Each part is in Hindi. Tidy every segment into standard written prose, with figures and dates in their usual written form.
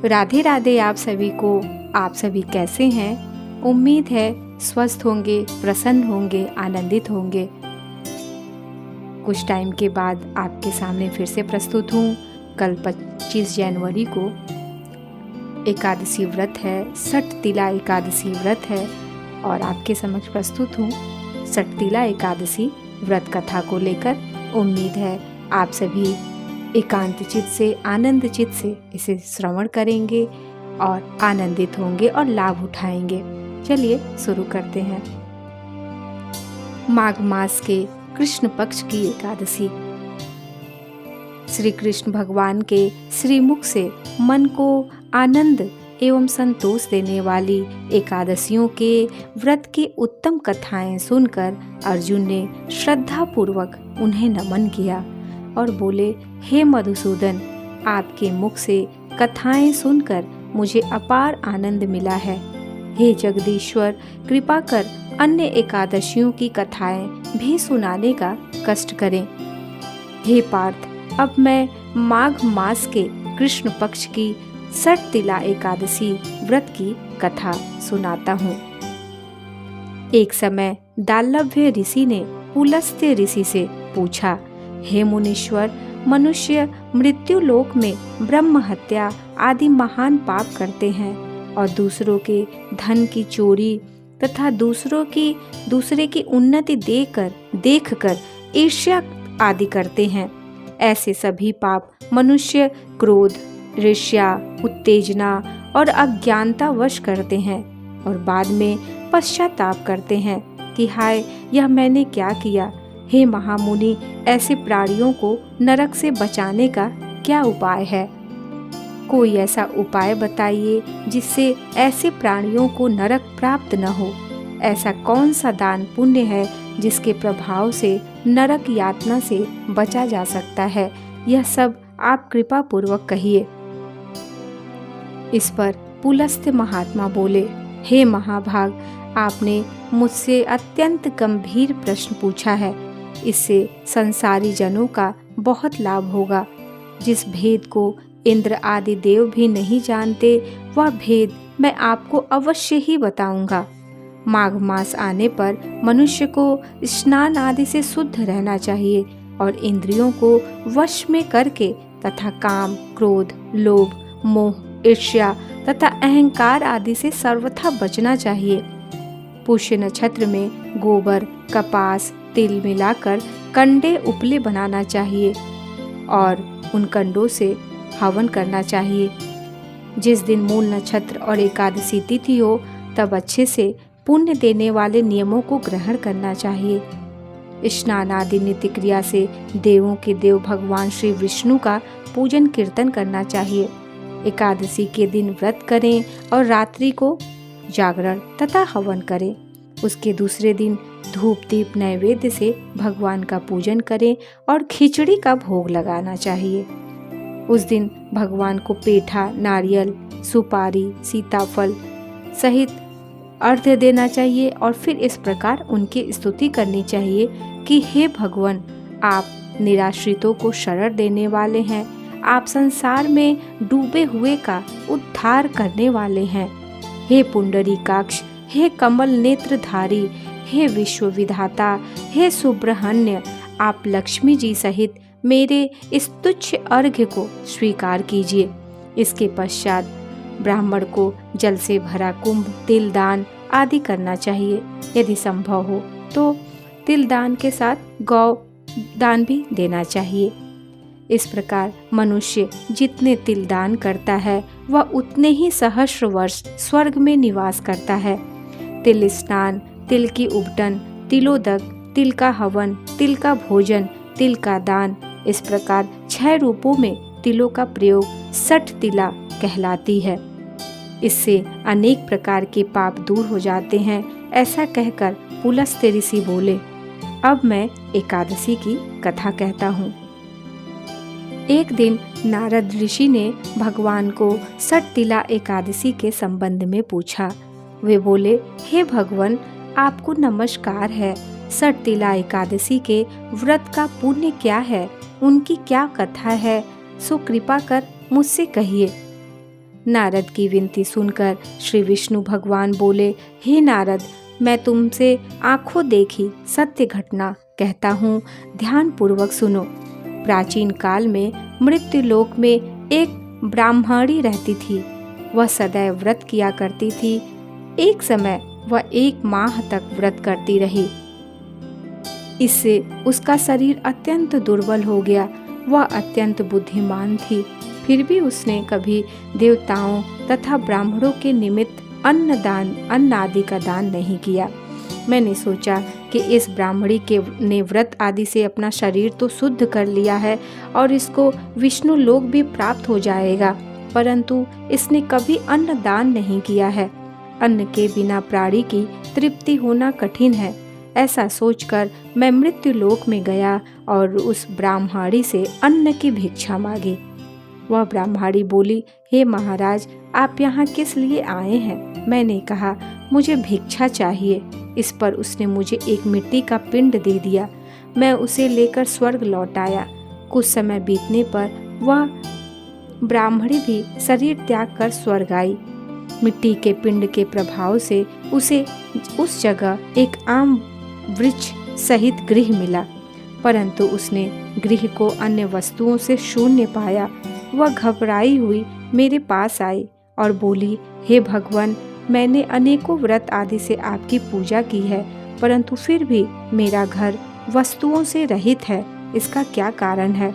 राधे राधे आप सभी को। आप सभी कैसे हैं? उम्मीद है स्वस्थ होंगे, प्रसन्न होंगे, आनंदित होंगे। कुछ टाइम के बाद आपके सामने फिर से प्रस्तुत हूँ। कल 25 जनवरी को एकादशी व्रत है, सटतिला एकादशी व्रत है और आपके समक्ष प्रस्तुत हूँ सटतिला एकादशी व्रत कथा को लेकर। उम्मीद है आप सभी एकांत चित्त से, आनंद चित्त से इसे श्रवण करेंगे और आनंदित होंगे और लाभ उठाएंगे। चलिए शुरू करते हैं। माघ मास के कृष्ण पक्ष की एकादशी। श्री कृष्ण भगवान के श्रीमुख से मन को आनंद एवं संतोष देने वाली एकादशियों के व्रत की उत्तम कथाएं सुनकर अर्जुन ने श्रद्धा पूर्वक उन्हें नमन किया और बोले, हे मधुसूदन, आपके मुख से कथाएं सुनकर मुझे अपार आनंद मिला है। हे जगदीश्वर, कृपा कर अन्य एकादशियों की कथाएं भी सुनाने का कष्ट करें। हे पार्थ, अब मैं माघ मास के कृष्ण पक्ष की सटतिला एकादशी व्रत की कथा सुनाता हूँ। एक समय दाल्लभ्य ऋषि ने पुलस्त्य ऋषि से पूछा, हे मुनीश्वर, मनुष्य मृत्यु लोक में ब्रह्म हत्या आदि महान पाप करते हैं और दूसरों के धन की चोरी तथा दूसरे की उन्नति देखकर ईर्ष्या आदि करते हैं। ऐसे सभी पाप मनुष्य क्रोध, ईर्ष्या, उत्तेजना और अज्ञानता वश करते हैं और बाद में पश्चाताप करते हैं कि हाय, यह मैंने क्या किया। हे महामुनि, ऐसे प्राणियों को नरक से बचाने का क्या उपाय है? कोई ऐसा उपाय बताइए जिससे ऐसे प्राणियों को नरक प्राप्त न हो। ऐसा कौन सा दान पुण्य है जिसके प्रभाव से नरक यातना से बचा जा सकता है? यह सब आप कृपा पूर्वक कहिए। इस पर पुलस्त्य महात्मा बोले, हे महाभाग, आपने मुझसे अत्यंत गंभीर प्रश्न पूछा है। इससे संसारी जनों का बहुत लाभ होगा। जिस भेद को इंद्र आदि देव भी नहीं जानते, वह भेद मैं आपको अवश्य ही बताऊंगा। माघ मास आने पर मनुष्य को स्नान आदि से शुद्ध रहना चाहिए और इंद्रियों को वश में करके तथा काम, क्रोध, लोभ, मोह, ईर्ष्या तथा अहंकार आदि से सर्वथा बचना चाहिए। पुष्य नक्षत्र में गोबर, कपास, तिल मिलाकर कंडे उपले बनाना चाहिए और उन कंडों से हवन करना चाहिए। जिस दिन मूल नक्षत्र और एकादशी तिथि हो, तब अच्छे से पुण्य देने वाले नियमों को ग्रहण करना चाहिए। स्नान आदि नित्य क्रिया से देवों के देव भगवान श्री विष्णु का पूजन कीर्तन करना चाहिए। एकादशी के दिन व्रत करें और रात्रि को जागरण तथा हवन करें। उसके दूसरे दिन धूप दीप नैवेद्य से भगवान का पूजन करें और खिचड़ी का भोग लगाना चाहिए। उस दिन भगवान को पेठा, नारियल, सुपारी, सीताफल सहित अर्घ्य देना चाहिए और फिर इस प्रकार उनकी स्तुति करनी चाहिए कि हे भगवान, आप निराश्रितों को शरण देने वाले हैं। आप संसार में डूबे हुए का उद्धार करने वाले हैं। हे पुंडरीकाक्ष, हे कमल नेत्रधारी, हे विश्व विधाता, हे सुब्रह्मण्य, आप लक्ष्मी जी सहित मेरे इस तुच्छ अर्घ्य को स्वीकार कीजिए। इसके पश्चात ब्राह्मण को जल से भरा कुंभ, तिल दान आदि करना चाहिए। यदि संभव हो तो तिल दान के साथ गौ दान भी देना चाहिए। इस प्रकार मनुष्य जितने तिल दान करता है, वह उतने ही सहस्र वर्ष स्वर्ग में निवास करता है। तिल स्नान, तिल की उबटन, तिलोदक, तिल का हवन, तिल का भोजन, तिल का दान, इस प्रकार 6 रूपों में तिलों का प्रयोग सटतिला कहलाती है। इससे अनेक प्रकार के पाप दूर हो जाते हैं। ऐसा कहकर पुलस्त्य ऋषि बोले, अब मैं एकादशी की कथा कहता हूँ। एक दिन नारद ऋषि ने भगवान को सटतिला एकादशी के संबंध में पूछा। वे बोले, हे भगवान, आपको नमस्कार है। सटतिला एकादशी के व्रत का पुण्य क्या है, उनकी क्या कथा है, सो कृपा कर मुझसे कहिए। नारद की विनती सुनकर श्री विष्णु भगवान बोले, हे नारद, मैं तुमसे आंखों देखी सत्य घटना कहता हूँ, ध्यान पूर्वक सुनो। प्राचीन काल में मृत्यु लोक में एक ब्राह्मणी रहती थी। वह सदैव व्रत किया करती थी। एक समय वह 1 माह तक व्रत करती रही। इससे उसका शरीर अत्यंत दुर्बल हो गया। वह अत्यंत बुद्धिमान थी, फिर भी उसने कभी देवताओं तथा ब्राह्मणों के निमित्त अन्न आदि का दान नहीं किया। मैंने सोचा कि इस ब्राह्मणी ने व्रत आदि से अपना शरीर तो शुद्ध कर लिया है और इसको विष्णु लोक भी प्राप्त हो जाएगा, परंतु इसने कभी अन्न दान नहीं किया है। अन्न के बिना प्राणी की तृप्ति होना कठिन है। ऐसा सोचकर मैं मृत्यु लोक में गया और उस ब्राह्मणी से अन्न की भिक्षा मांगी। वह ब्राह्मणी बोली, हे महाराज, आप यहाँ किस लिए आए हैं? मैंने कहा, मुझे भिक्षा चाहिए। इस पर उसने मुझे एक मिट्टी का पिंड दे दिया। मैं उसे लेकर स्वर्ग लौट आया। कुछ समय बीतने पर वह ब्राह्मणी भी शरीर त्याग कर स्वर्ग आई। मिट्टी के पिंड के प्रभाव से उसे उस जगह एक आम वृक्ष सहित गृह मिला, परंतु उसने गृह को अन्य वस्तुओं से शून्य पाया। वह घबराई हुई मेरे पास आई और बोली, हे भगवान, मैंने अनेकों व्रत आदि से आपकी पूजा की है, परंतु फिर भी मेरा घर वस्तुओं से रहित है। इसका क्या कारण है?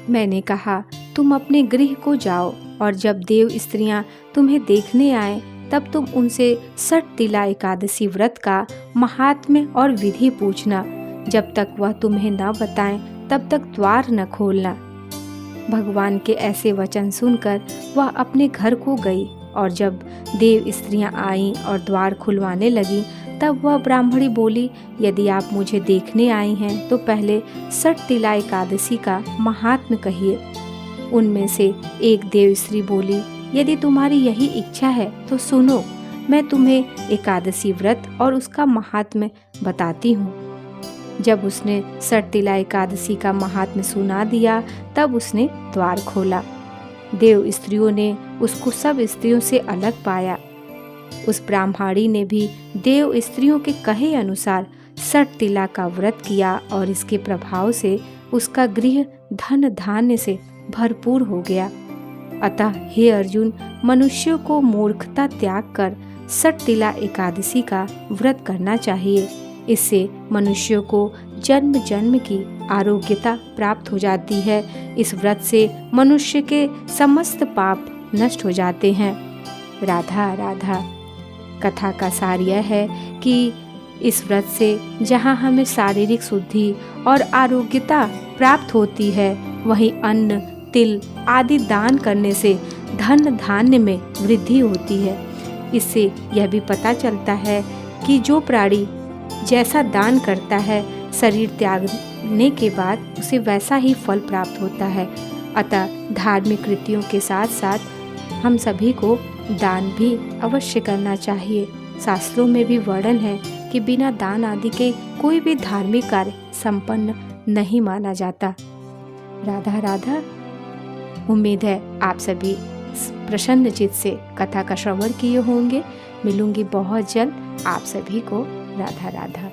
मैंने कहा, तुम अपने गृह को जाओ और जब देव स्त्रियां तुम्हें देखने आए तब तुम उनसे षटतिला एकादशी व्रत का महात्म्य और विधि पूछना। जब तक वह तुम्हें न बताएं तब तक द्वार न खोलना। भगवान के ऐसे वचन सुनकर वह अपने घर को गई और जब देव स्त्रियां आईं और द्वार खुलवाने लगीं तब वह ब्राह्मणी बोली, यदि आप मुझे देखने आई हैं तो पहले षटतिला एकादशी का महात्म्य कहिए। उनमें से एक देव स्त्री बोली, यदि तुम्हारी यही इच्छा है तो सुनो, मैं तुम्हें एकादशी व्रत और उसका महात्म्य बताती हूँ। जब उसने षटतिला एकादशी का महात्म्य सुना दिया तब उसने द्वार खोला। देव स्त्रियों ने उसको सब स्त्रियों से अलग पाया। उस ब्राह्मणी ने भी देव स्त्रियों के कहे अनुसार षटतिला का व्रत किया और इसके प्रभाव से उसका गृह धन धान्य से भरपूर हो गया। अतः हे अर्जुन, मनुष्यों को मूर्खता त्याग कर षटतिला एकादशी का व्रत करना चाहिए। इससे मनुष्यों को जन्म जन्म की आरोग्यता प्राप्त हो जाती है। इस व्रत से मनुष्य के समस्त पाप नष्ट हो जाते हैं। राधा राधा। कथा का सार यह है कि इस व्रत से जहाँ हमें शारीरिक शुद्धि और आरोग्यता प्राप्त होती है, वहीं अन्न, तिल आदि दान करने से धन धान्य में वृद्धि होती है। इससे यह भी पता चलता है कि जो प्राणी जैसा दान करता है, शरीर त्यागने के बाद उसे वैसा ही फल प्राप्त होता है। अतः धार्मिक कृतियों के साथ साथ हम सभी को दान भी अवश्य करना चाहिए। शास्त्रों में भी वर्णन है कि बिना दान आदि के कोई भी धार्मिक कार्य संपन्न नहीं माना जाता। राधा राधा। उम्मीद है आप सभी प्रसन्न चित्त से कथा का श्रवण किए होंगे। मिलूंगी बहुत जल्द आप सभी को। राधा राधा।